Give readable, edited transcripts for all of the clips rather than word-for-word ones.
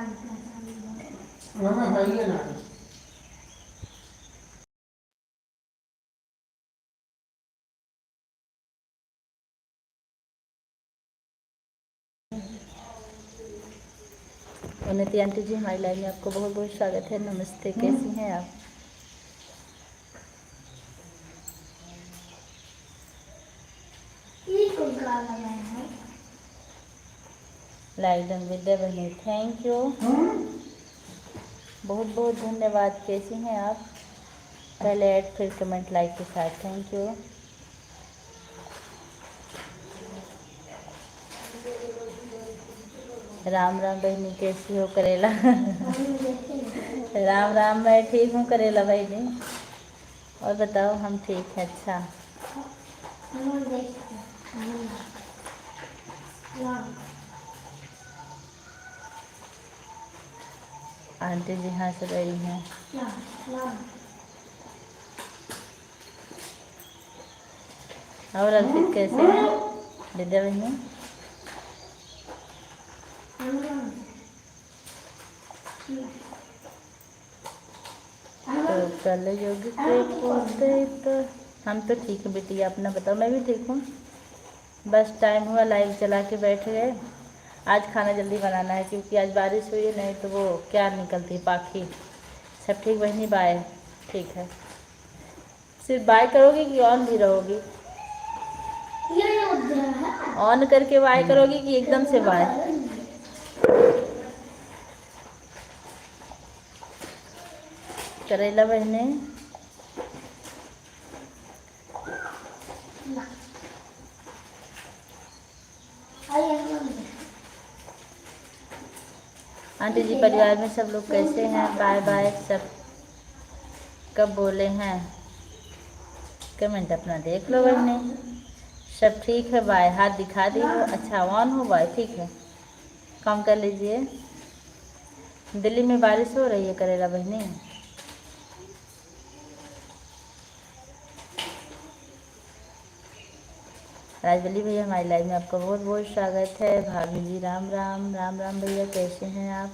उन्नति आंटी जी, हमारी लाइव में आपको बहुत बहुत स्वागत है। नमस्ते, कैसी हैं आप? लाइव डन विद्या बहनी, थैंक यू, बहुत बहुत धन्यवाद। कैसी हैं आप? पहले ऐड फिर कमेंट लाइक के साथ, थैंक यू। राम राम बहनी, कैसी हो करेला? राम राम, मैं ठीक हूँ करेला बहनी, और बताओ? हम ठीक हैं। अच्छा, आंटी जी हंस रही हैं। और अर्पित कैसे हैं विद्या बहनी? तो कल योगी के पोते तो हम तो ठीक है बेटी, अपना बताओ? मैं भी ठीक हूँ, बस टाइम हुआ लाइव चला के बैठ गए। आज खाना जल्दी बनाना है क्योंकि आज बारिश हुई है, नहीं तो वो क्या निकलती पाखी। सब ठीक बहनी? बाय। ठीक है, सिर्फ बाय करोगी कि ऑन भी रहोगी? ऑन करके बाय करोगी कि एकदम से बाय? करेला बहने, आंटी जी परिवार में सब लोग कैसे हैं? Bye bye. सब कब बोले हैं? कमेंट अपना देख लो बहने। सब ठीक है, बाय। हाथ दिखा दी हो, अच्छा ऑन हो, बाय। ठीक है, काम कर लीजिए। दिल्ली में बारिश हो रही है करेला बहनी? राजवली भैया, हमारी लाइव में आपका बहुत बहुत स्वागत है। भाभी जी राम राम। राम राम भैया, कैसे हैं आप?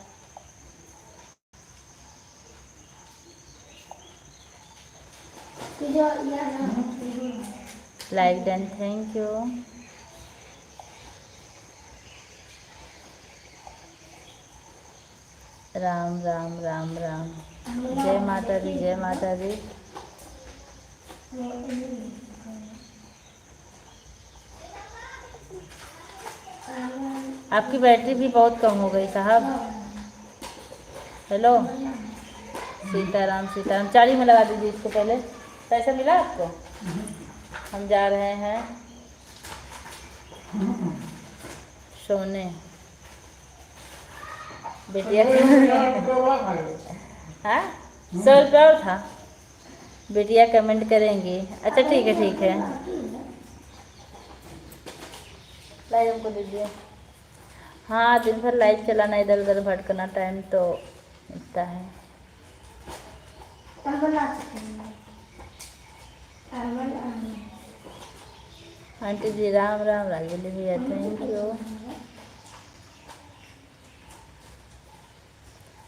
Like done, thank you. Ram Ram Ram Ram, जय माता दी, जय माता दी। आपकी बैटरी भी बहुत कम हो गई साहब। हेलो, सीताराम सीताराम। चार्ज में लगा दीजिए इसको पहले। पैसा मिला आपको? हम जा रहे हैं सोने। बेटिया हाँ, 100 रुपया था। बेटिया कमेंट करेंगी। अच्छा ठीक है, ठीक है। लाइव हमको दीजिए। हाँ, दिन भर लाइव चलाना, इधर उधर भटकना, टाइम तो मिलता है। आंटी जी राम राम। राजवली भैया, थैंक यू।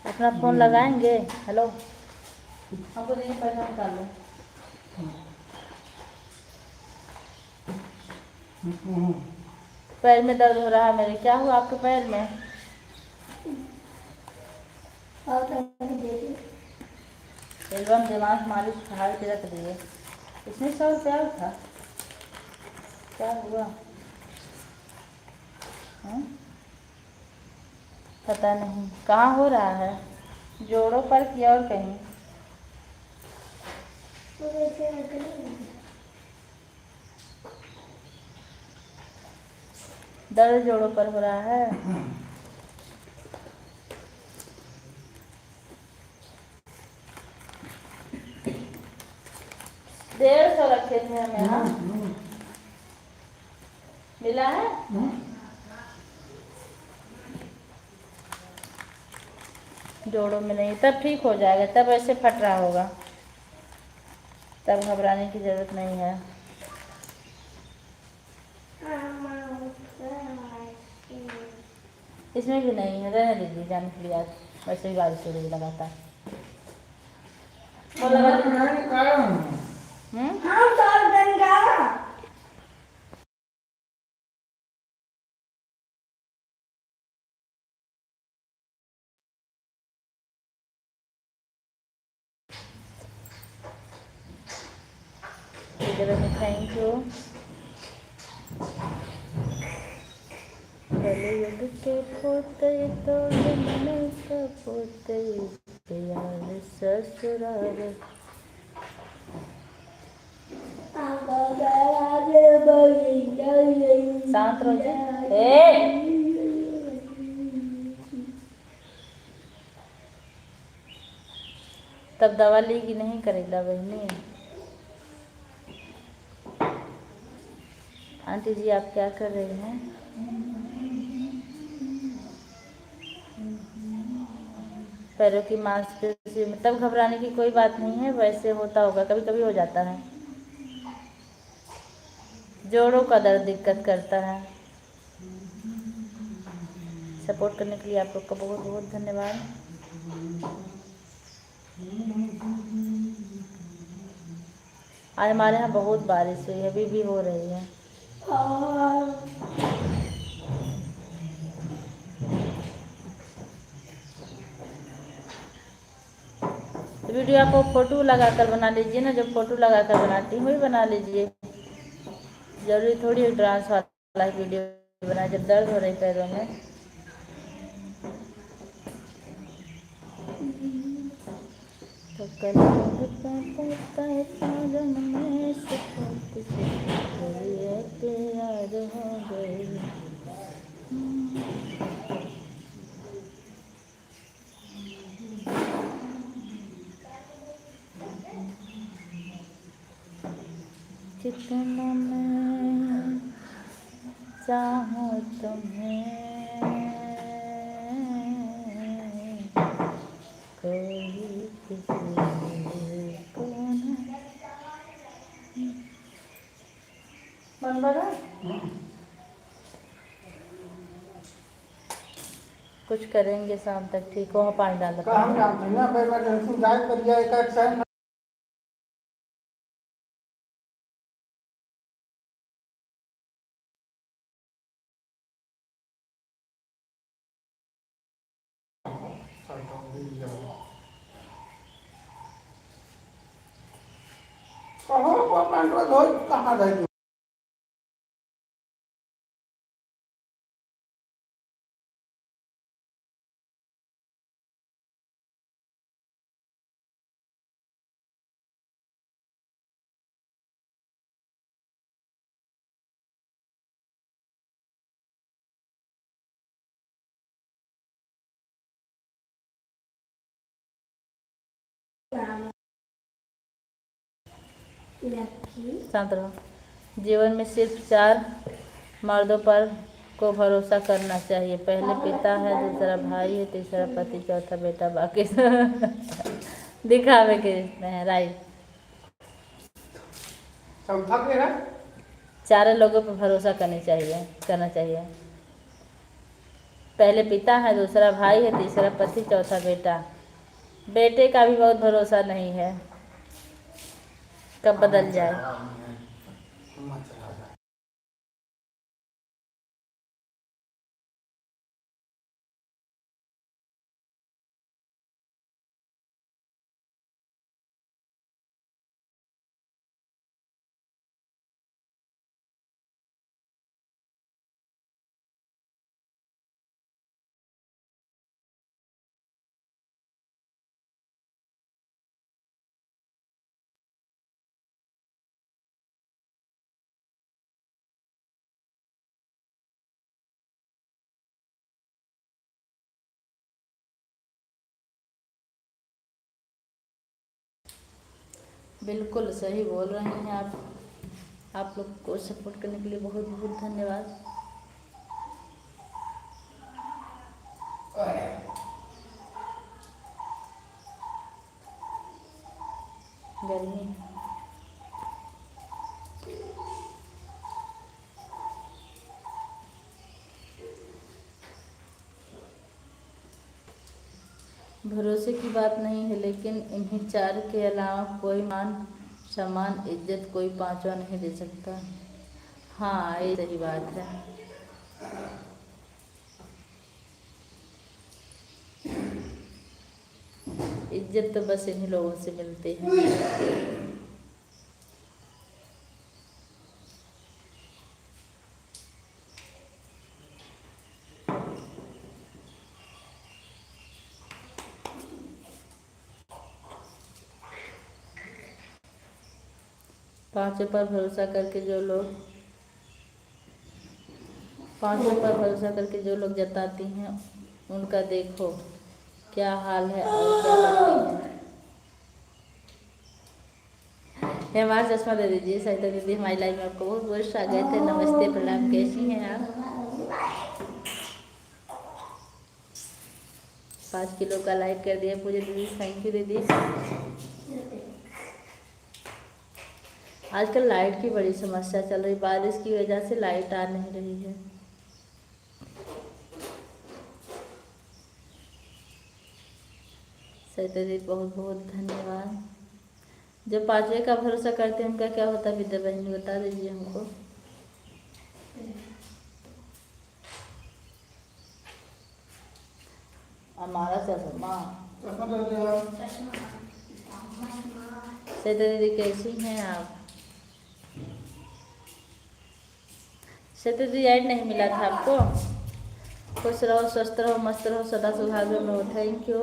अपना फ़ोन लगाएंगे? हेलो, हमको नहीं पैसा निकाल लो। पैर में दर्द हो रहा है मेरे। क्या हुआ आपके पैर में? एल्बम दिमाग मालिश फाड़ के रख दिए। इसमें 100 रुपया था। क्या हुआ? पता नहीं कहाँ हो रहा है, जोड़ों पर कि और कहीं? दर्द जोड़ों पर हो रहा है। 150 रखे थे हम यहाँ। मिला है? जोड़ों में नहीं, तब ठीक हो जाएगा। तब ऐसे फट रहा होगा, तब घबराने की जरूरत नहीं है। इसमें भी नहीं है, रहने दीजिए, जाने के लिए आज वैसे ही बारिश हो रही लगातार। Thank you. कलयुग के पोते तो जमने का पोते यार ससुराल। शांत रहो जी। तब दवा ली कि नहीं करेगा बहनी? आंटी जी आप क्या कर रही हैं? पैरों की मांसपेशी में तब घबराने की कोई बात नहीं है, वैसे होता होगा, कभी कभी हो जाता है। जोड़ों का दर्द दिक्कत करता है। सपोर्ट करने के लिए आप लोग का बहुत बहुत धन्यवाद। आज हमारे यहाँ बहुत बारिश हुई है, अभी भी हो रही है। तो वीडियो आपको फ़ोटो लगा कर बना लीजिए ना, जब फ़ोटो लगा कर बनाती हूँ वही बना लीजिए। जरूरी थोड़ी है डांस वाला वीडियो बनाए जब दर्द हो रही पैरों में। तो कल में याद हो गई। कितना मैं चाहूँ तुम्हें, कोई किसी को मन बना कुछ करेंगे शाम तक, ठीक हो? पानी डाल शांत रहो। जीवन में सिर्फ 4 मर्दों पर को भरोसा करना चाहिए। पहले पिता है, दूसरा भाई है, तीसरा पति, चौथा बेटा, बाकी दिखावे के रिश्ते हैं। राइट। 4 लोगों पर भरोसा करना चाहिए। पहले पिता है, दूसरा भाई है, तीसरा पति, चौथा बेटा। बेटे का भी बहुत भरोसा नहीं है, कब बदल जाए। बिल्कुल सही बोल रहे हैं आप लोग को सपोर्ट करने के लिए बहुत बहुत धन्यवाद। गर्मी भरोसे की बात नहीं है, लेकिन इन्हीं चार के अलावा कोई मान सम्मान इज्जत कोई पांचवा नहीं दे सकता। हाँ, ये सही बात है। इज्जत तो बस इन्हीं लोगों से मिलती है। 5 पर भरोसा करके जो लोग 5 पर भरोसा करके जो लोग जताती हैं, उनका देखो क्या हाल है और क्या करती हैं। हमारा चश्मा दे दीजिए सहिता दीदी, हमारी लाइफ में आपको बहुत बहुत स्वागत है। नमस्ते, प्रणाम, कैसी हैं आप? 5 किलो का लाइक कर दिया पूजा दीदी, थैंक यू दीदी। आजकल लाइट की बड़ी समस्या चल रही, बारिश की वजह से लाइट आ नहीं रही है। सहिता दीदी बहुत बहुत धन्यवाद। जो 5वें का भरोसा करते हैं उनका क्या होता है विद्या बहन, बता दीजिए हमको। हमारा चश्मा सहिता दीदी कैसी हैं आप? सहिता दीदी ऐड नहीं मिला था आपको? खुश रहो, स्वस्थ रहो, मस्त रहो, सदा सुहागन रहो। Thank you.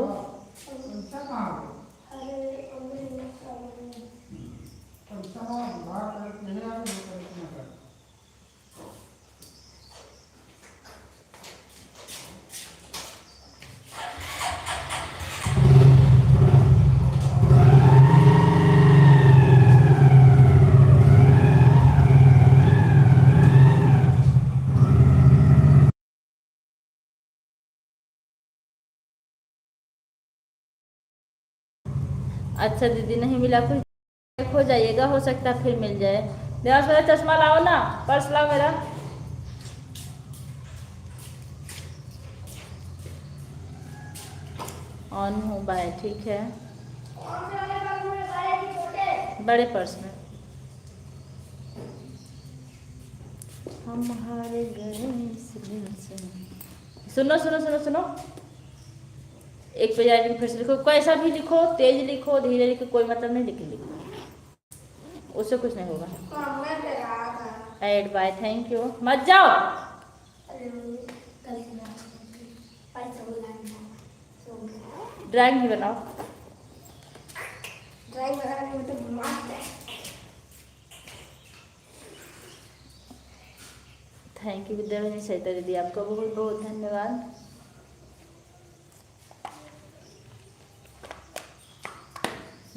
अच्छा दीदी नहीं मिला, कुछ हो जाइएगा, हो सकता है फिर मिल जाए। देवास मेरा चश्मा लाओ ना, पर्स लाओ मेरा। ऑन हूँ बाय, ठीक है। बड़े पर्स में हमारे सुनो सुनो सुनो सुनो, एक पेज राइटिंग फिर से लिखो, कैसा भी लिखो, तेज लिखो, धीरे लिखो, कोई मतलब नहीं, लिख लिखो, उससे कुछ नहीं होगा। एड बाय, थैंक यू। मत जाओ, ड्राइंग भी बनाओ। थैंक यू विद्यारानी सहिता दीदी, आपका बहुत बहुत धन्यवाद।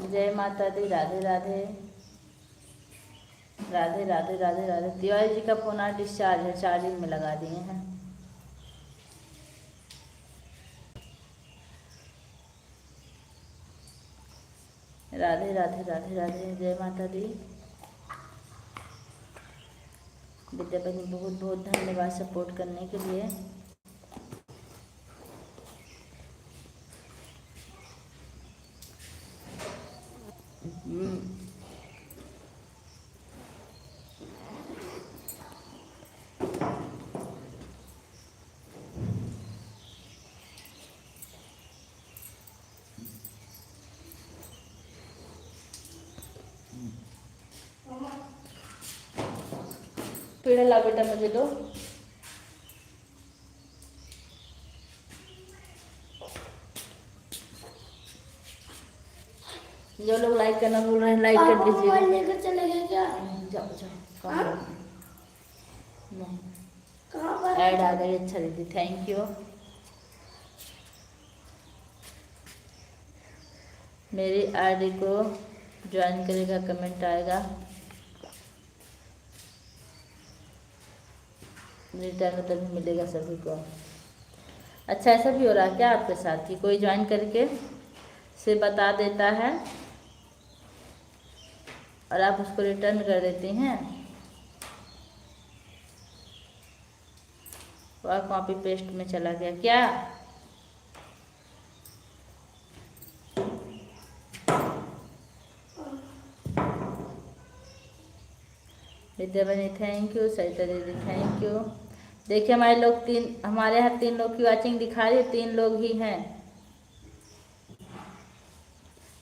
जय माता दी, राधे राधे राधे राधे राधे राधे। तिवारी जी का फोन आज डिस्चार्ज है, चार्जिंग में लगा दिए हैं। राधे राधे राधे राधे, जय माता दी। विद्या बहनी बहुत बहुत धन्यवाद सपोर्ट करने के लिए। पेड़ ला बेटा, मुझे दो। जो लोग लाइक करना भूल रहे हैं लाइक कर दीजिए। लेकर चले गए क्या? जाओ जाओ, नहीं ऐड आ गई, अच्छा दीदी थैंक यू। मेरी आईडी को ज्वाइन करेगा, कमेंट आएगा, रिटर्न तभी मिलेगा सभी को। अच्छा ऐसा भी हो रहा है क्या आपके साथ कि कोई ज्वाइन करके से बता देता है और आप उसको रिटर्न कर देती हैं और कॉपी पेस्ट में चला गया क्या? विद्या बनी थैंक यू, सरिता दीदी थैंक यू। देखिए हमारे यहाँ 3 लोग की वॉचिंग दिखा रही है, 3 लोग ही हैं,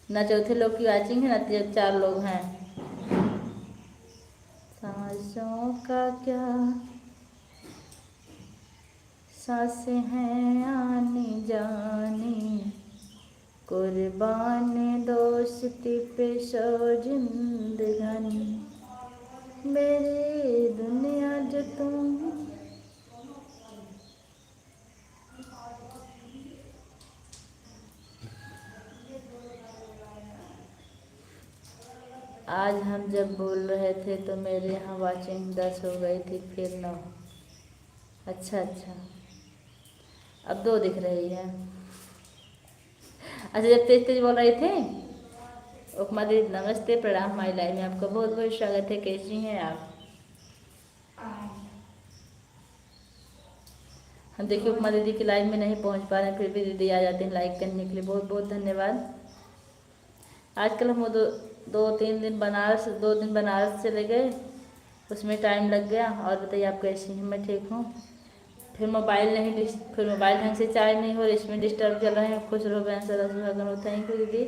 ना चौथे लोग की वॉचिंग है ना 4 लोग हैं। सांसों का क्या सांसें हैं आने जाने, कुर्बान दोस्ती पे सो जिंदगानी, मेरी दुनिया जो तुम। आज हम जब बोल रहे थे तो मेरे यहाँ वॉचिंग 10 हो गई थी, फिर 9। अच्छा, अब 2 दिख रही है। अच्छा, जब तेज तेज बोल रहे थे। उपमा दीदी नमस्ते, प्रणाम, हमारी लाइव में आपका बहुत बहुत स्वागत है। कैसी हैं आप? हम देखिए उपमा दीदी की लाइव में नहीं पहुंच पा रहे हैं, फिर भी दीदी आ जाते हैं लाइक करने के लिए, बहुत बहुत धन्यवाद। आजकल हम 2-3 दिन बनारस 2 दिन बनारस चले गए, उसमें टाइम लग गया। और बताइए आप कैसी हैं? मैं ठीक हूँ। फिर मोबाइल ढंग से चार्ज नहीं हो रही, इसमें डिस्टर्ब चल रहे हैं। खुश रहो बहन, सदा सुहागन हो। थैंक यू दीदी।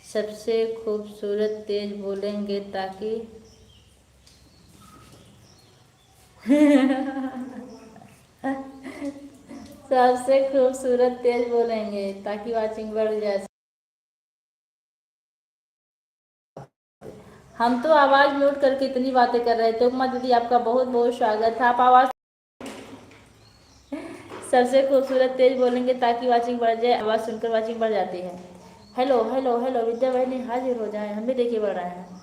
सबसे खूबसूरत तेज बोलेंगे ताकि सबसे खूबसूरत तेज बोलेंगे ताकि वॉचिंग बढ़ जाए। हम तो आवाज़ म्यूट करके इतनी बातें कर रहे थे। उपमा दीदी आपका बहुत बहुत स्वागत है। आप आवाज़ सबसे खूबसूरत तेज बोलेंगे ताकि वॉचिंग बढ़ जाए। आवाज़ सुनकर वॉचिंग बढ़ जाती है। हेलो हेलो हेलो, विद्या बहनी हाजिर हो जाए, हम भी देखिए बढ़ रहे हैं।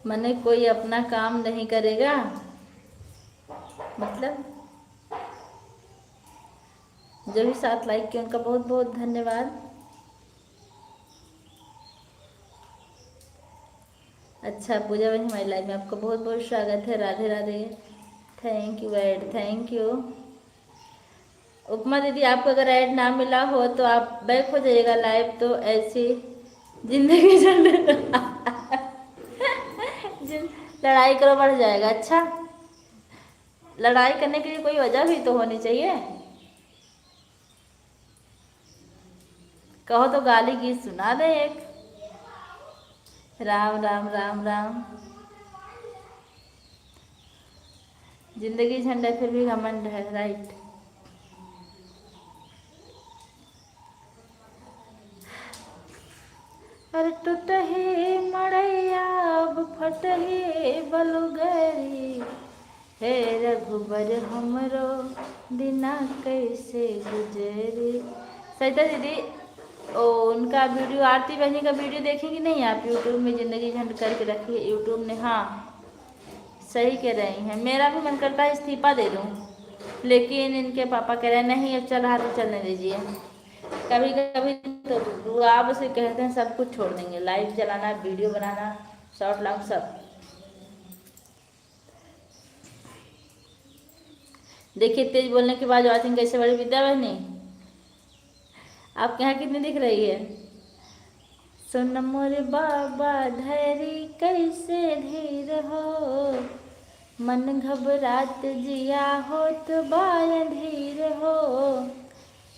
मने कोई अपना काम नहीं करेगा, मतलब जो भी 7 लाइक किए उनका बहुत बहुत धन्यवाद। अच्छा, पूजा बहन हमारी लाइव में आपका बहुत बहुत स्वागत है। राधे राधे, थैंक यू ऐड, थैंक यू। उपमा दीदी आपको अगर ऐड ना मिला हो तो आप बैक हो जाइएगा लाइव, तो ऐसी जिंदगी लड़ाई करो बढ़ जाएगा। अच्छा, लड़ाई करने के लिए कोई वजह भी तो होनी चाहिए। कहो तो गाली गीत सुना दे एक। राम राम राम राम। जिंदगी झंड है फिर भी घमंड है, राइट। अरे टूटही मड़ैया अब फटही बलुगरी, हे रघुबर हमरो दिना कैसे गुजरी। सरिता दीदी उनका वीडियो, आरती बहनी का वीडियो देखेंगे नहीं आप? यूट्यूब में जिंदगी झंड करके रखिए यूट्यूब ने। हाँ सही कह रही हैं, मेरा भी मन करता है इस्तीफा दे दूँ, लेकिन इनके पापा कह रहे हैं नहीं अब चल रहा तो चलने दीजिए। कभी कभी तो आप उसे कहते हैं सब कुछ छोड़ देंगे, लाइव चलाना, वीडियो बनाना, शॉर्ट लॉन्ग सब। देखिए तेज बोलने के बाद वॉचिंग कैसे बढ़ी। विद्या बहनी आपके यहाँ कितनी दिख रही है? सुन मोरे बाबा धैर्य कैसे धीर हो, मन घबरात जिया हो तो बाय धीर हो।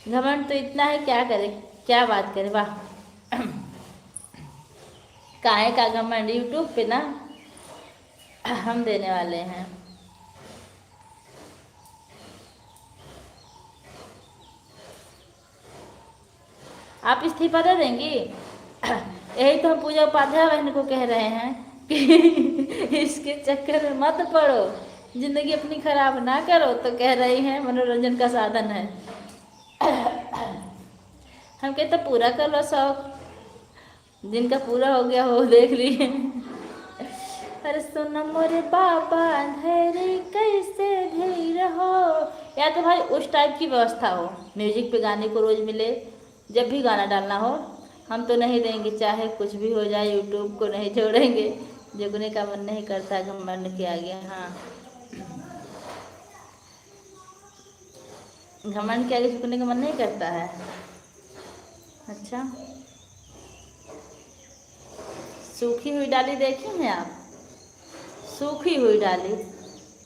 घमंड तो इतना है, क्या करे, क्या बात करे। वाह काहे का घमंड, यूट्यूब पे ना हम देने वाले हैं। आप इस्तीफा दे देंगी? यही तो हम पूजा उपाध्याय बहन को कह रहे हैं कि इसके चक्कर में मत पड़ो, जिंदगी अपनी खराब ना करो। तो कह रही हैं मनोरंजन का साधन है। हम कहते पूरा कर लो शौक, जिनका पूरा हो गया हो देख लिए। अरे सुन मोरे बाबा धैर्य कैसे धीर हो, या तो भाई उस टाइप की व्यवस्था हो, म्यूजिक पे गाने को रोज मिले, जब भी गाना डालना हो हम तो नहीं देंगे, चाहे कुछ भी हो जाए, यूट्यूब को नहीं छोड़ेंगे। झुकने का मन नहीं करता घमंड के आगे। हाँ, घमंड के आगे झुकने का मन नहीं करता है। अच्छा, सूखी हुई डाली देखी हैं आप? सूखी हुई डाली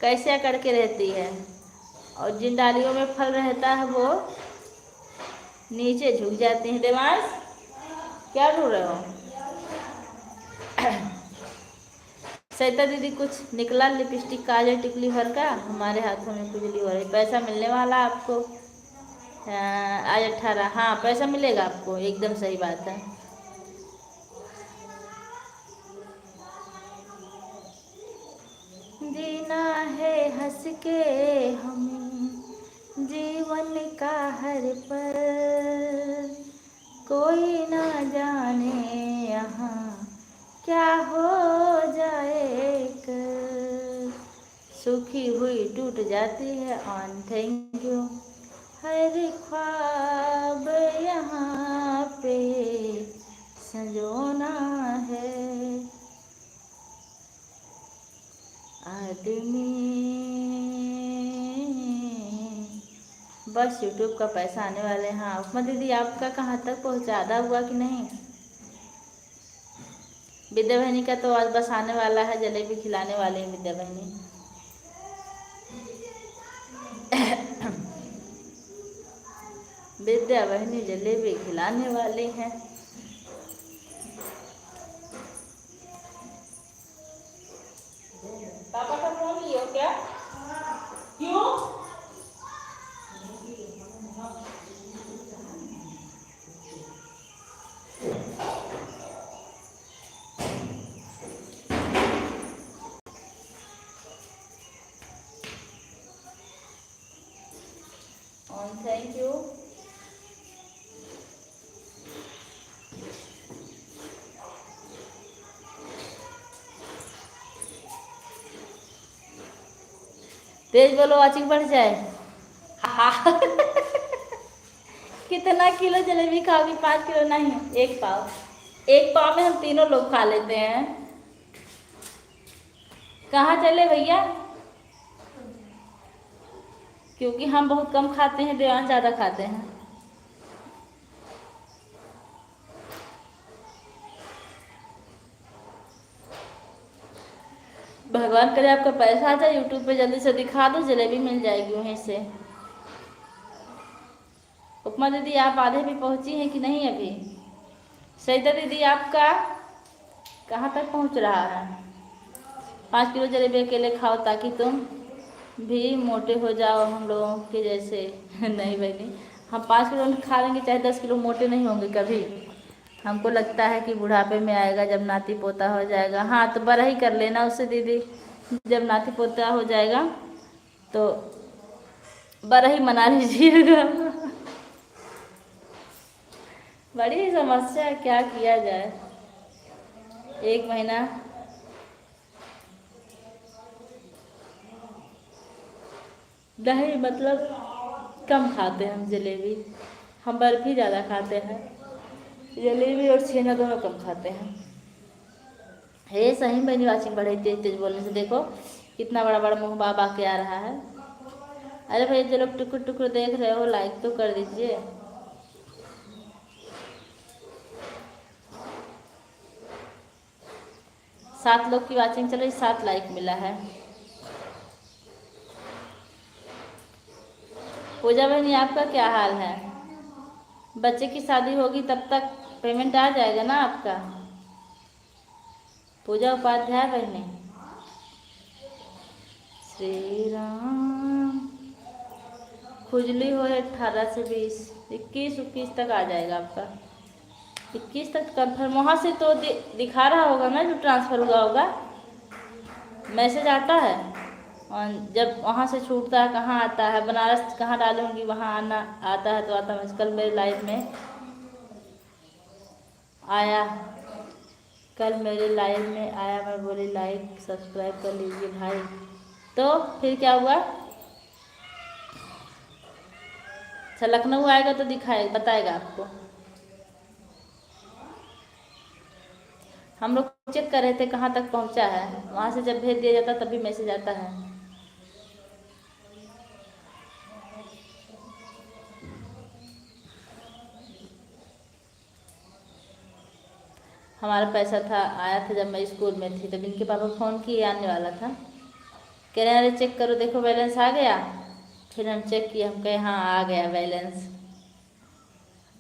कैसे अकड़ के रहती है, और जिन डालियों में फल रहता है वो नीचे झुक जाती हैं। देवांश, क्या ढूंढ रहे हो? सरिता दीदी कुछ निकला लिपस्टिक काजल टिकली भर का? हमारे हाथों में खुजली हो रही। पैसा मिलने वाला आपको आज 18। हाँ, पैसा मिलेगा आपको, एकदम सही बात है। जीना है हंस के हमें जीवन का हर पल, कोई ना जाने यहाँ क्या हो जाए कल। सूखी हुई टूट जाती है ऑन थैंक यू, हर ख्वाब यहाँ पे संजोना है। आदमी बस यूट्यूब का पैसा आने वाले हैं। हाँ उपमा दीदी, आपका कहाँ तक पहुँचा, आधा हुआ कि नहीं? विद्या बहनी का तो आज बस आने वाला है, जलेबी खिलाने वाले हैं विद्या बहनी। विद्या बहनी जलेबी खिलाने वाले हैं। पापा का फोन लियो क्या? क्यों? Thank you. तेज बोलो, वाचिंग बढ़ जाए। हाँ। कितना किलो जलेबी खाओगी? 5 किलो नहीं, 1 पाव। 1 पाव में हम तीनों लोग खा लेते हैं। कहाँ चले भैया? क्योंकि हम बहुत कम खाते हैं, देवान ज़्यादा खाते हैं। भगवान करे आपका पैसा आ जाए, यूट्यूब पे जल्दी से दिखा दो, जलेबी मिल जाएगी वहीं से। उपमा दीदी आप आधे भी पहुंची हैं कि नहीं अभी? सरिता दीदी आपका कहाँ तक पहुंच रहा है? 5 किलो जलेबी अकेले खाओ ताकि तुम भी मोटे हो जाओ हम लोगों के जैसे। नहीं बहनी, हम 5 किलो खा लेंगे चाहे 10 किलो, मोटे नहीं होंगे कभी। हमको लगता है कि बुढ़ापे में आएगा जब नाती पोता हो जाएगा। हाँ तो बड़ा ही कर लेना उससे दीदी, जब नाती पोता हो जाएगा तो बड़ा ही मना लीजिएगा। बड़ी समस्या है, क्या किया जाए। 1 महीना नहीं, मतलब कम खाते हैं हम जलेबी। हम बर्फी ज़्यादा खाते हैं, जलेबी और छेना दोनों कम खाते हैं। हे सही बनी, वाचिंग बढ़े तेज तेज बोलने से। देखो कितना बड़ा बड़ा मुँह बाबा के आ रहा है। अरे भाई जो लोग टुकुर टुकुर देख रहे हो लाइक तो कर दीजिए। सात लोग की वाचिंग चल रही, 7 लाइक मिला है। पूजा बहनी आपका क्या हाल है? बच्चे की शादी होगी तब तक पेमेंट आ जाएगा ना आपका? पूजा उपाध्याय बहनी, श्री राम। खुजली हो 18 से 20, 21 तक आ जाएगा आपका। 21 तक कन्फर्म। वहाँ से तो दिखा रहा होगा ना जो ट्रांसफ़र हुआ होगा, मैसेज आता है। और जब वहाँ से छूटता है कहाँ आता है, बनारस कहाँ डालूँगी वहाँ आना आता है तो आता है। कल मेरे लाइव में आया, कल मेरे लाइव में आया, मैं बोली लाइक सब्सक्राइब कर लीजिए भाई, तो फिर क्या हुआ? अच्छा लखनऊ आएगा तो दिखाएगा, बताएगा आपको। हम लोग चेक कर रहे थे कहाँ तक पहुँचा है, वहाँ से जब भेज दिया जाता तभी मैसेज आता है। हमारा पैसा था आया था जब मैं स्कूल में थी, तब इनके पापा फ़ोन किए, आने वाला था, कह रहे अरे चेक करो देखो बैलेंस आ गया। फिर हम चेक किए, हम कहे हाँ आ गया बैलेंस।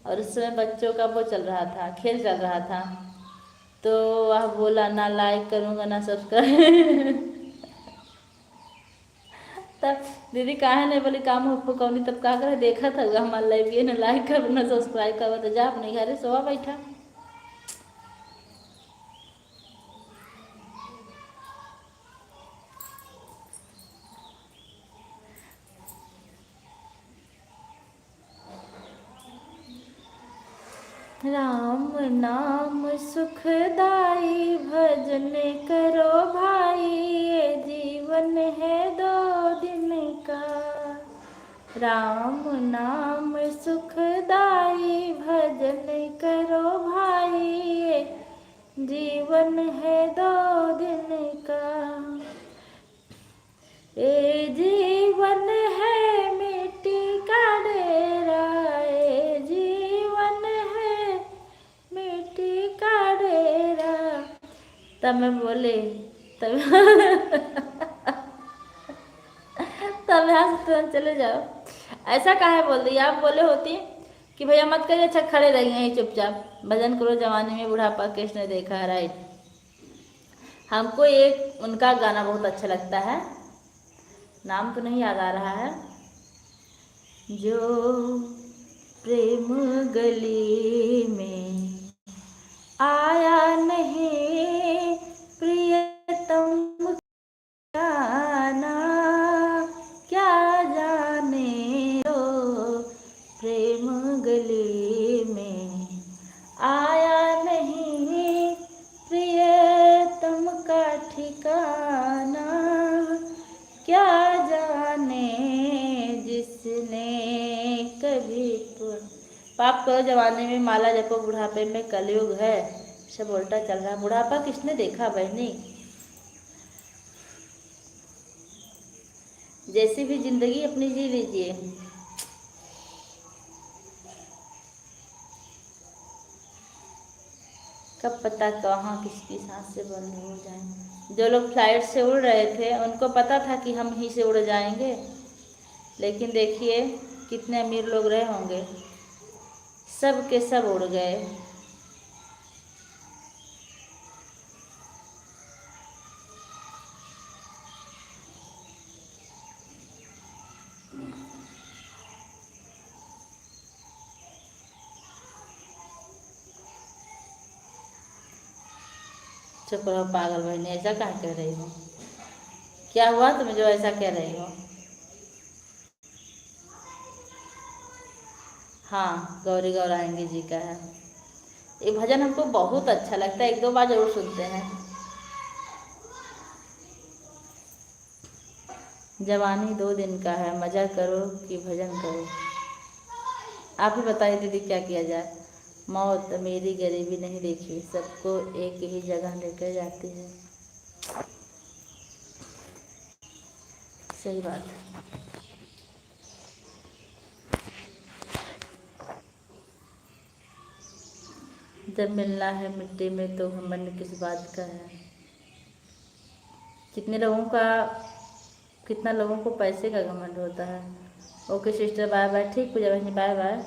और उस समय बच्चों का वो चल रहा था, खेल चल रहा था, तो वह बोला ना लाइक करूँगा ना सब्सक्राइब। तब दीदी काहे नहीं बोली काम हो कौनी, तब का करे देखा था हमारा लाइव, ये ना लाइक कर ना सब्सक्राइब कर, तो जा अपने घरे सोवा बैठा। राम नाम सुखदाई भजन करो भाई, ये जीवन है 2 दिन का। राम नाम सुखदाई भजन करो भाई, ये जीवन है 2 दिन का। ये जीवन है मिट्टी का डेरा, ये जीवन है मिट्टी का डेरा। तब मैं बोले, तब तब यहाँ से तुरंत चले जाओ। ऐसा काहे बोल दी, आप बोले होती कि भैया मत करिए, अच्छा खड़े रहिए यहीं चुपचाप, भजन करो जवानी में बुढ़ापा किसने देखा है, राइट। हमको एक उनका गाना बहुत अच्छा लगता है, नाम तो नहीं याद आ रहा है, जो प्रेम गली में आया नहीं प्रियतम जाना, क्या जाने जो प्रेम गली में आया नहीं प्रियतम का ठिकाना, क्या जाने जिसने कभी पाप करो जवानी में माला जपो बुढ़ापे में कलयुग है, सब उल्टा चल रहा है। बुढ़ापा किसने देखा बहनी, जैसी भी जिंदगी अपनी जी लीजिए। कब पता कहाँ किसकी सांस से बंद हो जाए। जो लोग फ्लाइट से उड़ रहे थे उनको पता था कि हम ही से उड़ जाएंगे, लेकिन देखिए कितने अमीर लोग रहे होंगे, सब के सब उड़ गए। चुप रहो पागल बहनी, ऐसा कहाँ कह रही हो, क्या हुआ तुम जो ऐसा कह रही हो। हाँ गौरी गौरांगी जी का है ये भजन, हमको बहुत अच्छा लगता है, 1-2 बार जरूर सुनते हैं। जवानी 2 दिन का है, मजा करो कि भजन करो। आप ही बताइए दीदी क्या किया जाए, मौत मेरी गरीबी नहीं देखी, सबको एक ही जगह लेकर जाती है। सही बात है। जब मिलना है मिट्टी में तो घमंड किस बात का है। कितना लोगों को पैसे का घमंड होता है। Okay sister, bye bye. ठीक पूजा बहनी, बाय बाय।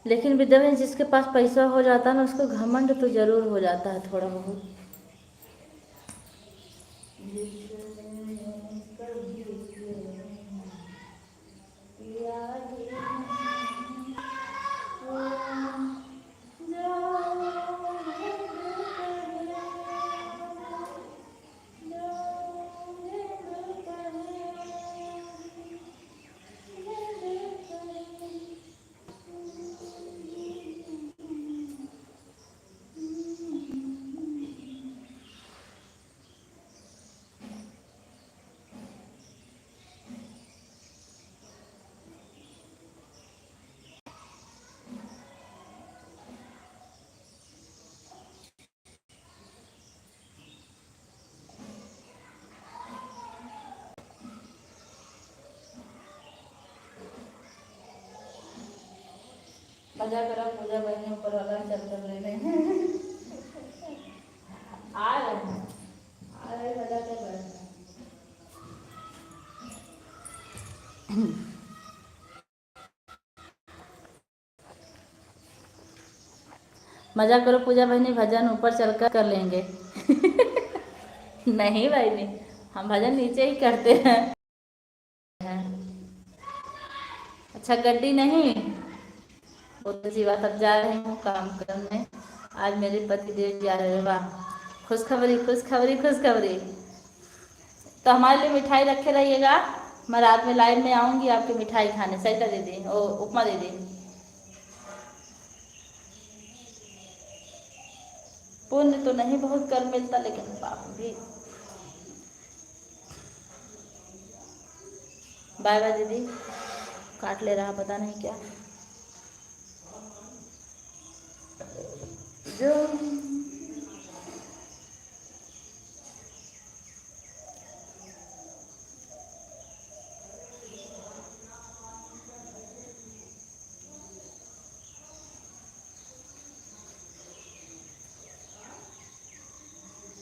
लेकिन विद्या बहन जिसके पास पैसा हो जाता है ना, उसको घमंड तो जरूर हो जाता है थोड़ा बहुत। मजा करा पूजा बहने ऊपर वाला चल कर लेने आ रहे हैं, आ रहे मजा कर रहे हैं। मजा करो पूजा बहनी, भजन ऊपर चलकर कर लेंगे नहीं भाई नहीं, हम भजन नीचे ही करते हैं। अच्छा गड्डी नहीं, बहुत अच्छी बात। अब जा रही हूँ काम करने, आज मेरे पति देव जा रहे हैं। वाह, खुशखबरी खुशखबरी खुशखबरी। तो हमारे लिए मिठाई रखे रहिएगा, मैं रात में लाइव में आऊँगी आपकी मिठाई खाने। सरिता दीदी ओ उपमा दीदी, पुण्य तो नहीं बहुत कर मिलता, लेकिन पाप भी। बाय बाय दीदी, काट ले रहा पता नहीं क्या जो।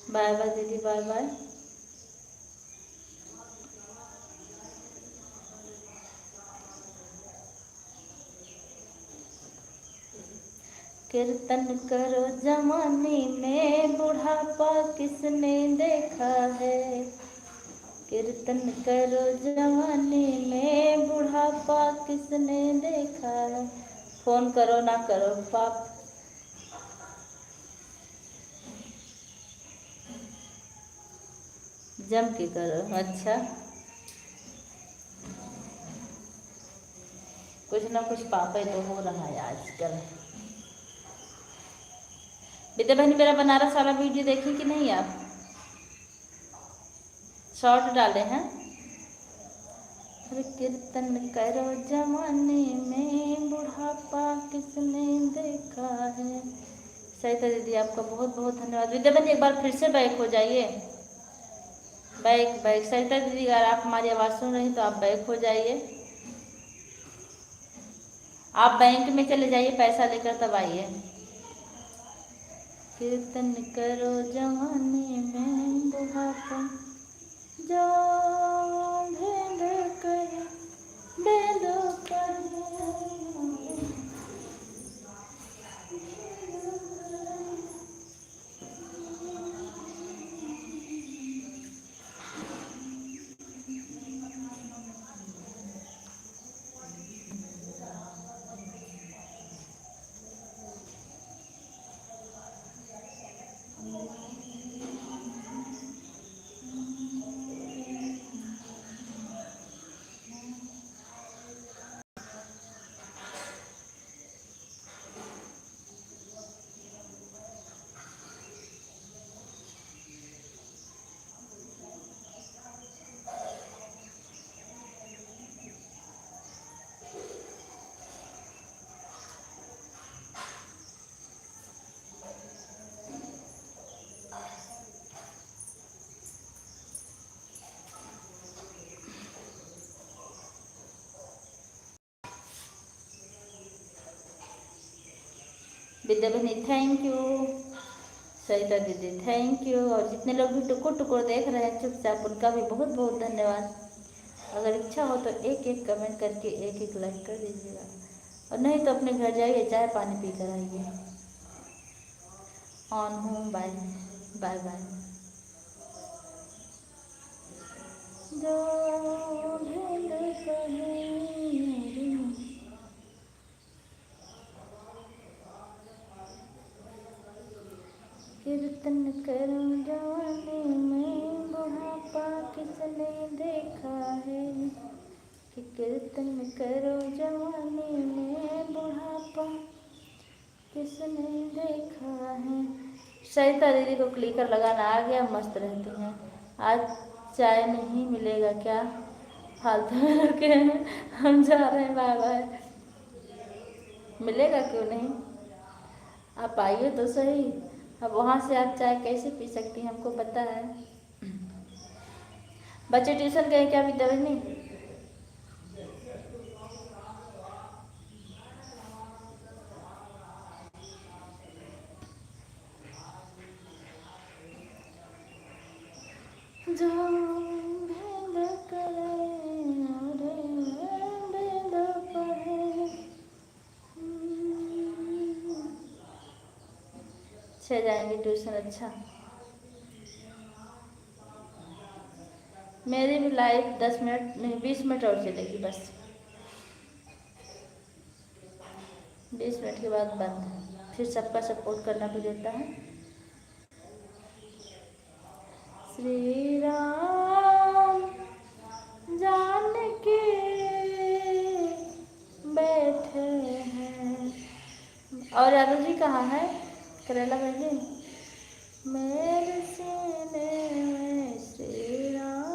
बाय बाय दीदी, बाय बाय। कीर्तन करो जवानी में, बुढ़ापा किसने देखा है। कीर्तन करो जवानी में, बुढ़ापा किसने देखा है। फोन करो ना करो पाप, जम के करो। अच्छा, कुछ ना कुछ पापा तो हो रहा है आजकल। विद्या बहनी मेरा बनारस वाला वीडियो देखी कि नहीं आप? शॉर्ट डाले हैं। अरे कीर्तन करो जवानी में, बुढ़ापा किसने देखा है। सरिता दीदी आपका बहुत बहुत धन्यवाद। विद्या बहनी एक बार फिर से बैक हो जाइए, बैक बैक। सरिता दीदी अगर आप हमारी आवाज़ सुन रही तो आप बैक हो जाइए, आप बैंक में चले जाइए, पैसा लेकर तब आइए। कीर्तन करो जवानी में, बुढ़ापा जो भेद करे, भेद करे। विद्या बहनी थैंक यू, सरिता दीदी थैंक यू, और जितने लोग भी टुकुर टुकुर देख रहे हैं चुपचाप, उनका भी बहुत बहुत धन्यवाद। अगर इच्छा हो तो एक एक कमेंट करके एक एक लाइक कर दीजिएगा, और नहीं तो अपने घर जाइए, चाय पानी पी कर आइए। ऑन हूँ, बाय बाय बाय। जो भेद करे, कीर्तन करो जवानी में, बुढ़ापा किसने देखा है। कि कीर्तन करो जवानी में, बुढ़ापा किसने देखा है। सरिता दीदी को क्लिकर लगाना आ गया, मस्त रहती हैं। आज चाय नहीं मिलेगा क्या, फालतू में रखे हैं, हम जा रहे हैं, बाय बाय। मिलेगा क्यों नहीं, आप आइए तो सही। अब वहाँ से आप चाय कैसे पी सकती हैं, हमको पता है। बच्चे ट्यूशन गए क्या विद्या बहनी? जो भेद करे रे भेद पढ़े। छः जाएंगे ट्यूशन। अच्छा, मेरी भी लाइव 10 मिनट नहीं 20 मिनट और चलेगी बस। 20 मिनट के बाद बंद। फिर सबका सपोर्ट करना भी देता है। श्री राम जान के बैठे हैं। और यादव जी कहाँ है? करेला बहनी मेरे सीने में श्री राम।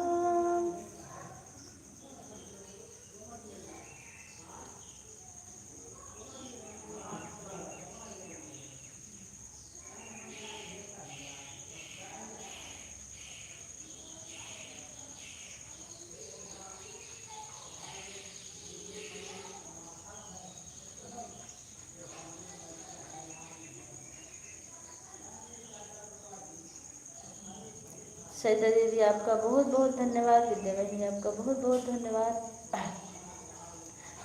सरिता दीदी आपका बहुत बहुत धन्यवाद। विद्या बहनी आपका बहुत बहुत धन्यवाद।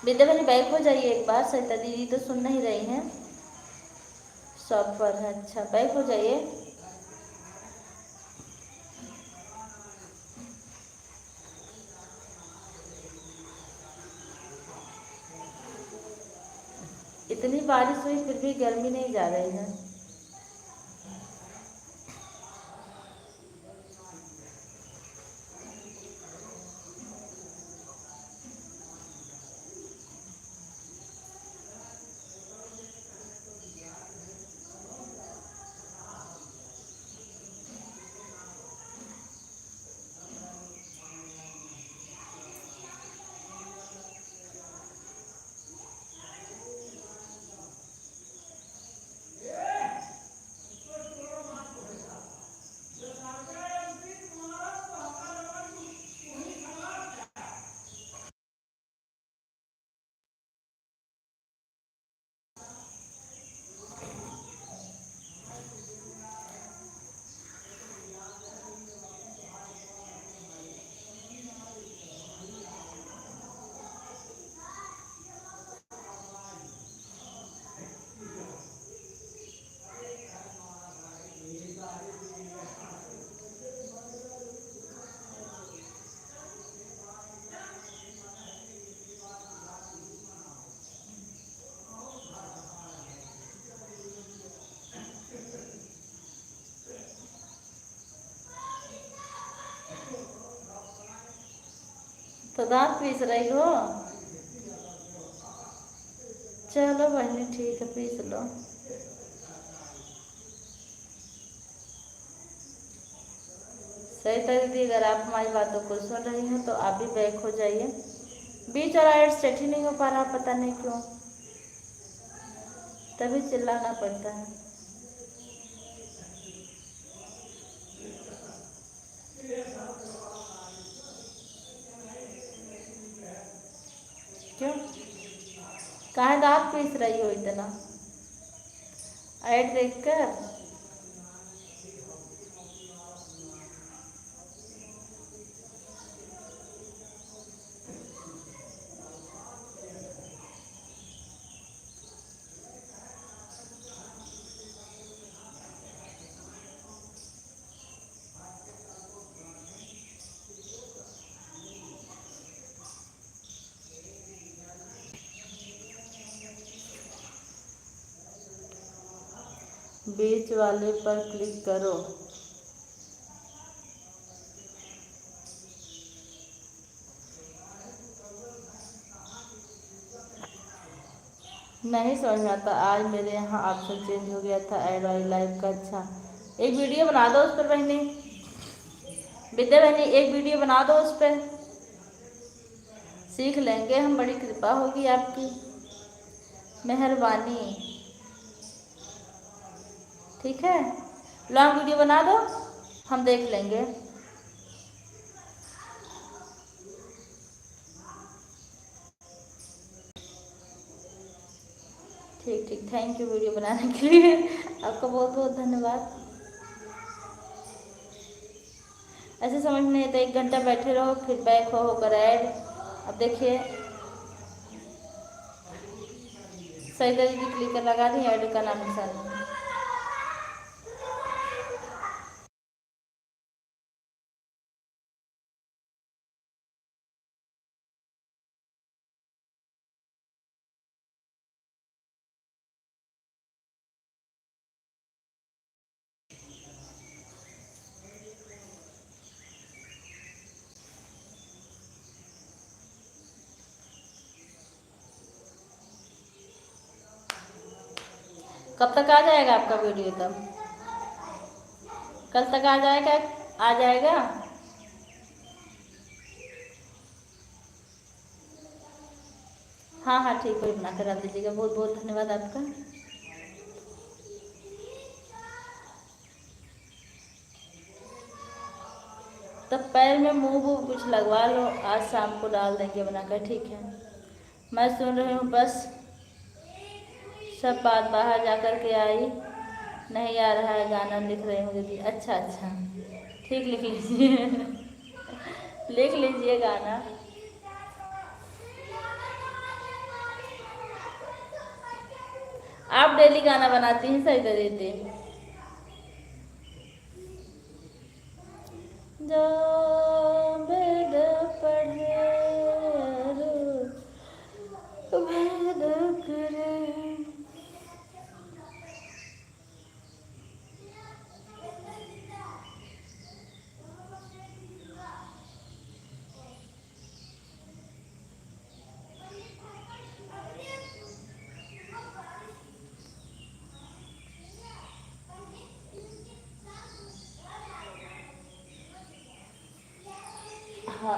विद्या बहनी बैक हो जाइए एक बार। सरिता दीदी तो सुन नहीं रही हैं, शॉप पर है। अच्छा, बैक हो जाइए। इतनी बारिश हुई फिर भी गर्मी नहीं जा रही है। तो दांत पीस रही हो? चलो बहनी ठीक है, पीस लो। सही दीदी अगर आप हमारी बातों को सुन रही हो तो आप भी बैक हो जाइए। बीच और एड सेट ही नहीं हो पा रहा, पता नहीं क्यों, तभी चिल्लाना पड़ता है। क्यों? कहाँ दांत पीस रही हो इतना ऐड देख कर? बीच वाले पर क्लिक करो। नहीं समझ में आता। आज मेरे यहाँ ऑप्शन चेंज हो गया था ऐड वाली लाइव का। अच्छा, एक वीडियो बना दो उस पर बहनी। विद्या बहनी एक वीडियो बना दो उस पर, सीख लेंगे हम। बड़ी कृपा होगी आपकी, मेहरबानी। ठीक है, लॉन्ग वीडियो बना दो, हम देख लेंगे। ठीक ठीक, थैंक यू वीडियो बनाने के लिए। आपका बहुत बहुत धन्यवाद। ऐसे समझ में नहीं आता, 1 घंटा बैठे रहो फिर बैक हो होकर ऐड। अब देखिए सही तरीके क्लिकर लगा दी, ऐड का नाम निशान नहीं। कब तक आ जाएगा आपका वीडियो? तब कल तक आ जाएगा? आ जाएगा। हाँ हाँ ठीक है, बना कर डाल दीजिएगा। बहुत बहुत धन्यवाद आपका। तब पैर में मुँह वूह कुछ लगवा लो, आज शाम को डाल देंगे बनाकर, ठीक है। मैं सुन रही हूँ बस सब बात, बाहर जा कर के आई, नहीं आ रहा है गाना, लिख रही हूँ दीदी। अच्छा अच्छा ठीक, लिख लीजिए लिख लीजिए गाना। आप डेली गाना बनाती हैं सही तरीके जो वेद पढ़े भेद करे। हाँ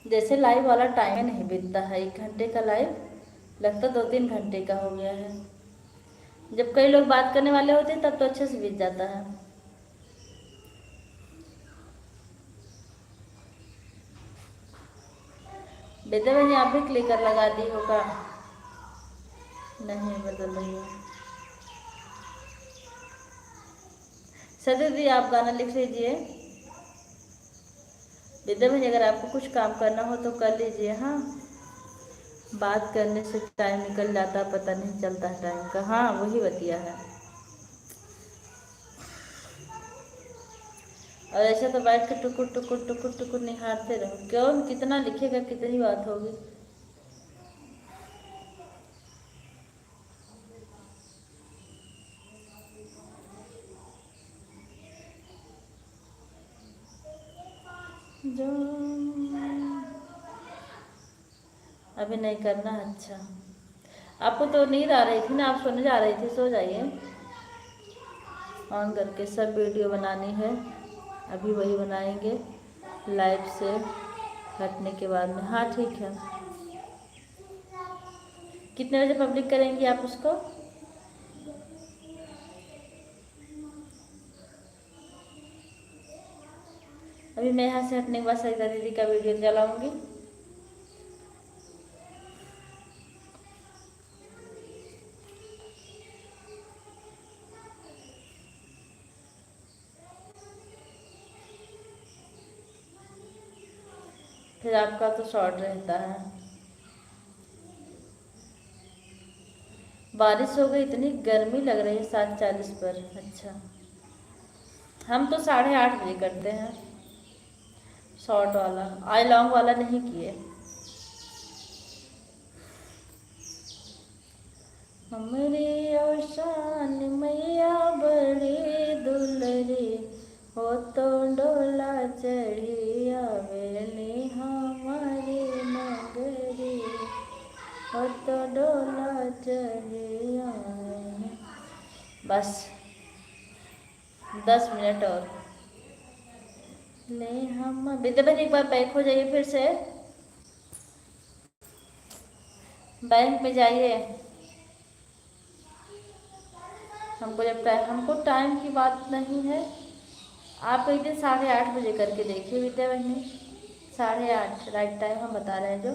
जैसे लाइव वाला टाइम ही नहीं बीतता है, 1 घंटे का लाइव लगता 2-3 घंटे का हो गया है। जब कई लोग बात करने वाले होते हैं तब तो अच्छे से बीत जाता है। बेटे मैंने आप भी क्लिकर लगा दी होगा? नहीं बदल रही है। सदी दी आप गाना लिख लीजिए। विद्या भाई अगर आपको कुछ काम करना हो तो कर लीजिए। हाँ, बात करने से टाइम निकल जाता है, पता नहीं चलता है टाइम का। हाँ वही बतिया है। और ऐसे तो बैठ के टुकुर टुकुर टुकुर टुकुर निहारते रहो, क्यों कितना लिखेगा, कितनी बात होगी। जो अभी नहीं करना। अच्छा, आपको तो नींद आ रही थी ना, आप सोने जा रही थी, सो जाइए। ऑन करके सब वीडियो बनानी है, अभी वही बनाएंगे लाइव से हटने के बाद में। हाँ ठीक है। कितने बजे पब्लिक करेंगी आप उसको? अभी मैं यहाँ से हटने के बाद सरिता दीदी का वीडियो चलाऊँगी। फिर आपका तो शॉर्ट रहता है। बारिश हो गई, इतनी गर्मी लग रही है 7:40 पर। अच्छा, हम तो 8:30 बजे करते हैं शॉर्ट वाला, आई लॉन्ग वाला नहीं किए। हमरे औशान मैया बड़ी दुलरी, हो तो डोला चढ़ी आवेली हमारी नगरी, हो तो डोला चढ़ी आवेली। बस 10 मिनट और ले हम। विद्या बहन एक बार बैक हो जाइए, फिर से बैंक में जाइए। हमको टाइम की बात नहीं है। आप एक दिन 8:30 बजे करके देखिए विद्या बहनी, 8:30 राइट टाइम हम बता रहे हैं जो।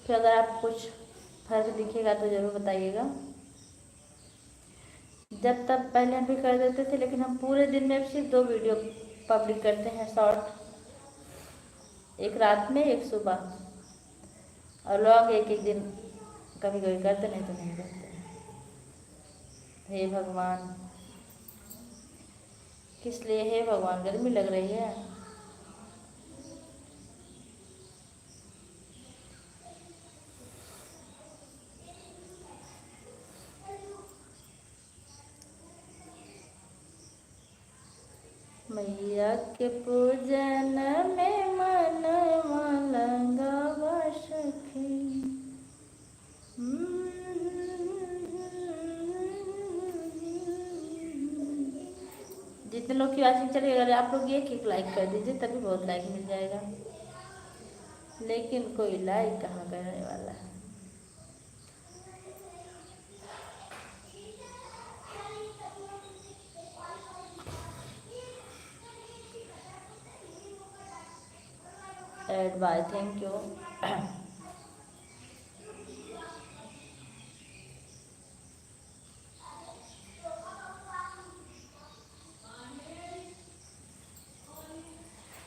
फिर अगर आप कुछ फर्क दिखेगा तो ज़रूर बताइएगा। जब तक पहले हम भी कर देते थे, लेकिन हम पूरे दिन में सिर्फ 2 वीडियो पब्लिक करते हैं शॉर्ट, एक रात में एक सुबह, और लॉन्ग एक एक दिन कभी कभी करते, नहीं तो नहीं करते। हे भगवान, किस लिए हे भगवान, गर्मी लग रही है। मैया के पूजन में मन लगा सखी। जितने लोग की वाचिंग चलेगी, अगर आप लोग एक लाइक कर दीजिए तभी बहुत लाइक मिल जाएगा, लेकिन कोई लाइक कहाँ करने वाला है। एड bye, thank you.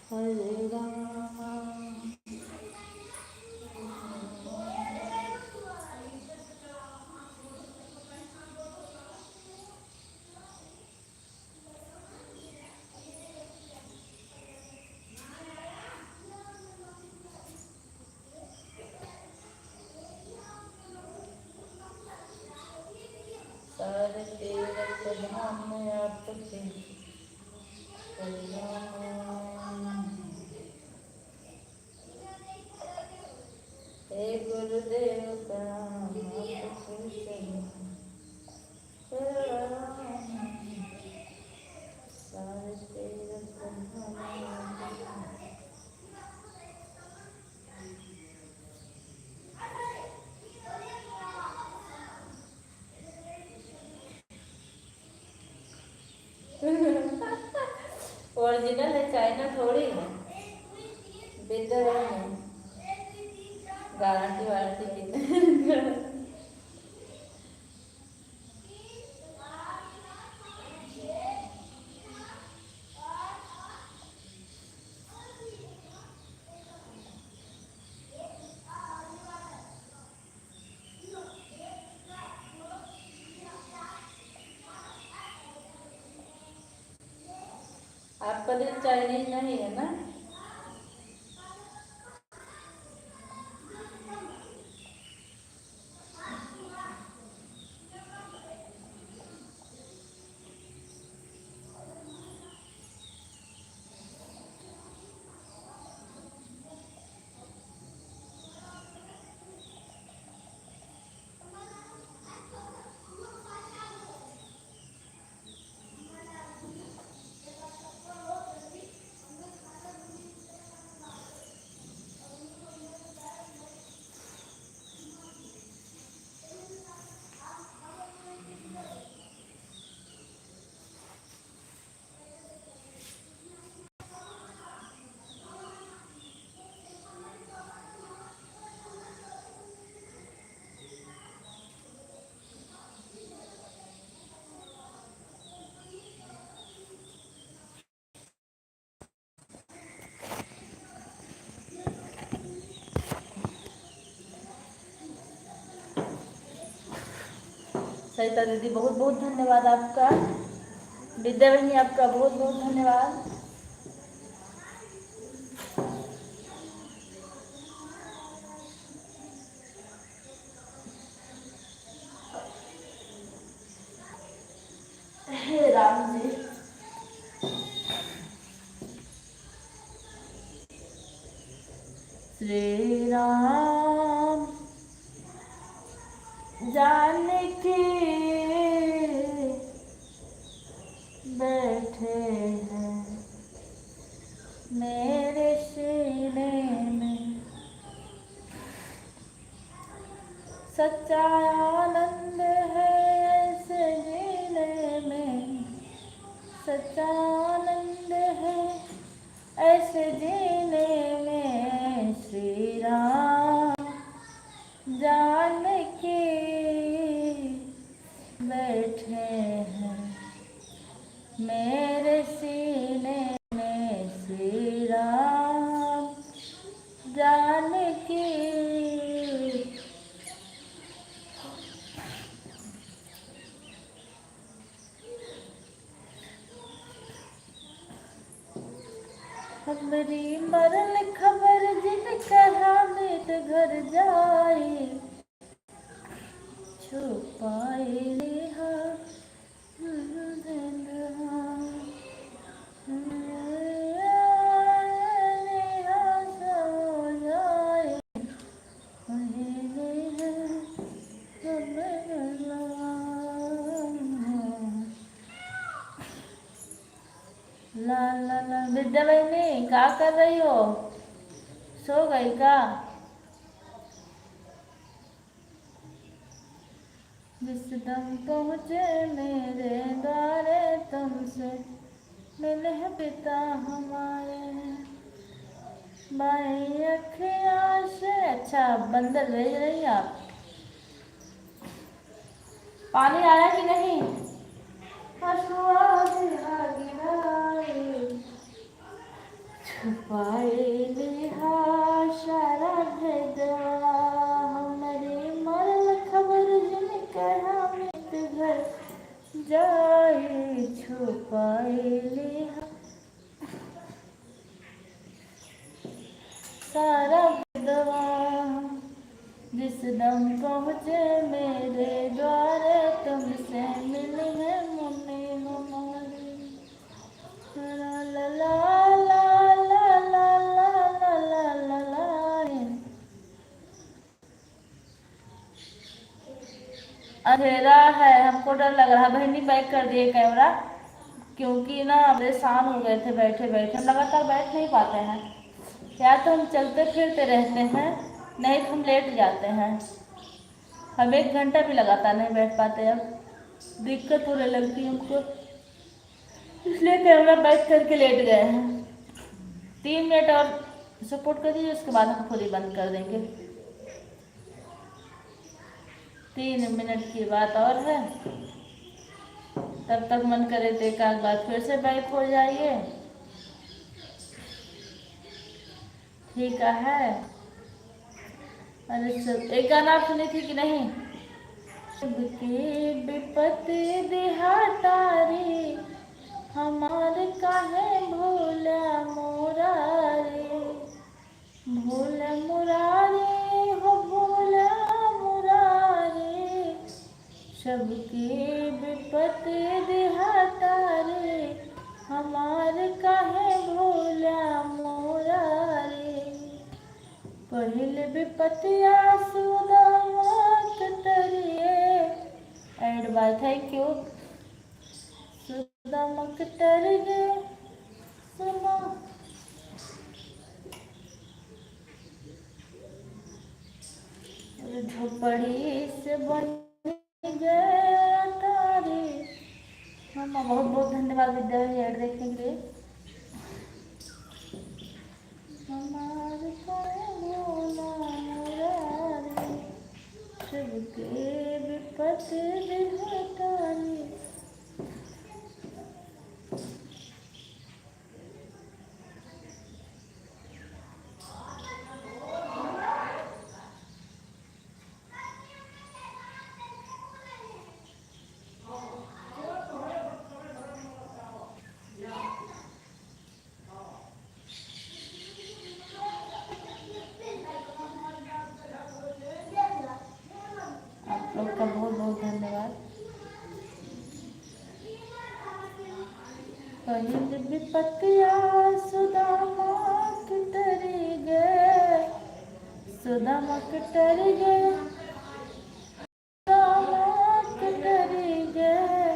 Hare Rama सारे तीरथ धाम में आपके हे गुरुदेव प्रणाम, सारे तीरथ धाम ओरिजिनल है, चाइना थोड़ी है। बेहतर है, गारंटी वारंटी की। आपका दिल चाइनीज नहीं है ना? सरिता दीदी बहुत बहुत धन्यवाद आपका। विद्या बहनी आपका बहुत बहुत धन्यवाद। हे राम जी। श्री राम जानकी बैठे हैं मेरे सीने में, सच्चा आनंद है ऐसे जीने में, सच्चा आनंद है ऐसे जीने में। श्री राम जानकी बैठे हैं मेरे सीने में, श्री राम जानकी। हमारी मरल खबर जिनका हामिद घर जाए, छुपाए लिहा ला ला ला। विद्या बहनी क्या कर रही हो, सो गई का? जिस दम पहुँचे मेरे द्वारे तुमसे मिले पिता हमारे, बाई अखियाँ से। अच्छा बंदर भेज रही आप, पानी आया कि नहीं? छुपाए लिहा सारा भेदवा, हमारी मरल खबर जिनके हामिद घर जाए, छुपाए लिहा सारा भेदवा। जिस दम पहुँचे मेरे द्वारे तुमसे मिले हैं मुन्ने हमारे, ला ला ला ला ला ला ला ला ला ला। अंधेरा है, हमको डर लग रहा है। बहनी बैक कर दिए कैमरा, क्योंकि ना परेशान हो गए थे बैठे बैठे। हम लगातार बैठ नहीं पाते हैं, या तो हम चलते फिरते रहते हैं, नहीं तो हम लेट जाते हैं। हम 1 घंटा भी लगातार नहीं बैठ पाते, अब दिक्कत होने लगती है हमको, इसलिए कैमरा बैक करके लेट गए हैं। 3 मिनट और सपोर्ट कर दीजिए, उसके बाद हम खुद ही बंद कर देंगे। 3 मिनट की बात और है, तब तक मन करे तो एक आध बार फिर से बैक हो जाइए, ठीक है। अरे सब एक गाना आप सुनी थी कि नहीं? सबकी विपत्ति दिहातारी, हमारे काहे भोला मुरारी, भोला मुरारी हो भोला मुरारी। सबकी विपत्ति दिहातारी, हमारे काहे भोला मुरारी। पहले विपत्तिया सुदामत तरिए, एड बाय थैंक यू। सुदामक तरिए सुनो, झोपड़ी से बन गया तारी। मामा बहुत बहुत धन्यवाद विद्या ऐड देखने के लिए। हमारे भोला मुरारी, सबके विपत्ति दिहातारी। लोग का बहुत बहुत धन्यवाद। पहिल विपतिया सुदामा के टरी गए, सुदामा के टरी गए, सुदामा के टरी गए,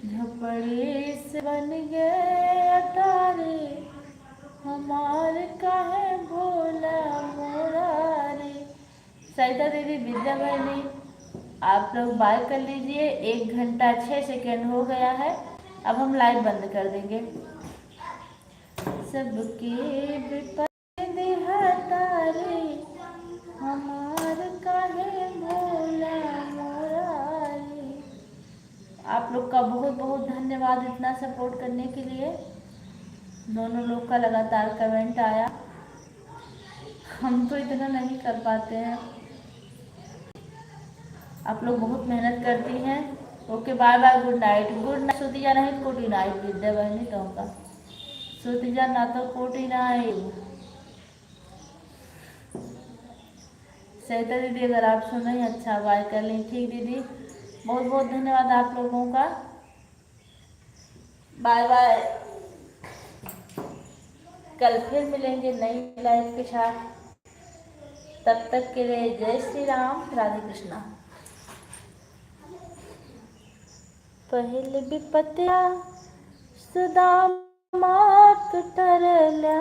झोपड़ी से बन गए अटारी, हमारे काहे भोला मोरारी। सरिता दीदी, विद्या बहनी, आप लोग बाय कर लीजिए। 1 घंटा 6 सेकेंड हो गया है, अब हम लाइव बंद कर देंगे। सबकी विपत्ति हटारी, हमार काहे भोला मोरारी। आप लोग का बहुत बहुत धन्यवाद इतना सपोर्ट करने के लिए। दोनों लोग का लगातार कमेंट आया, हम तो इतना नहीं कर पाते हैं, आप लोग बहुत मेहनत करती हैं। Okay, bye bye, good night. Good night. सोती जा नहीं कोटी नाइट विद्या बहनी कहूँगा, सोती जा ना तो कोटी नाइट। सरिता दीदी, अगर आप सुन रही हैं अच्छा बाय कर लें। ठीक दीदी, बहुत बहुत धन्यवाद आप लोगों का। बाय बाय, कल फिर मिलेंगे नई लाइफ के साथ। तब तक के लिए जय श्री राम, राधे कृष्णा। पहिल विपत्या सुदामा के टरल्या,